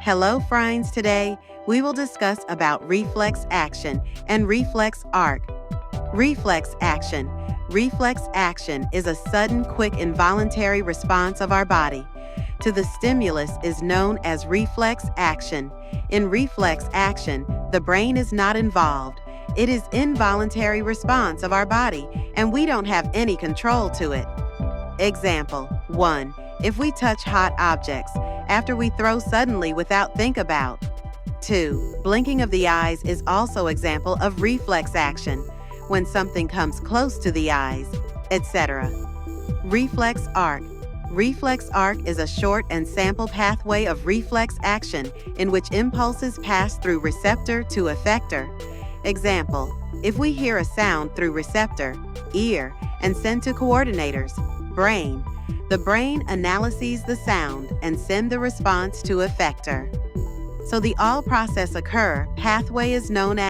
Hello friends, today we will discuss about reflex action and reflex arc. Reflex action. Reflex action is a sudden, quick, involuntary response of our body to the stimulus is known as reflex action. In reflex action, the brain is not involved. It is involuntary response of our body and we don't have any control to it. Example 1. If we touch hot objects, after we throw suddenly without think about. 2. Blinking of the eyes is also example of reflex action, when something comes close to the eyes, etc. Reflex arc. Reflex arc is a short and sample pathway of reflex action in which impulses pass through receptor to effector. Example, if we hear a sound through receptor, ear, and send to coordinators, brain, the brain analyzes the sound and send the response to effector. So the all process occur, pathway is known as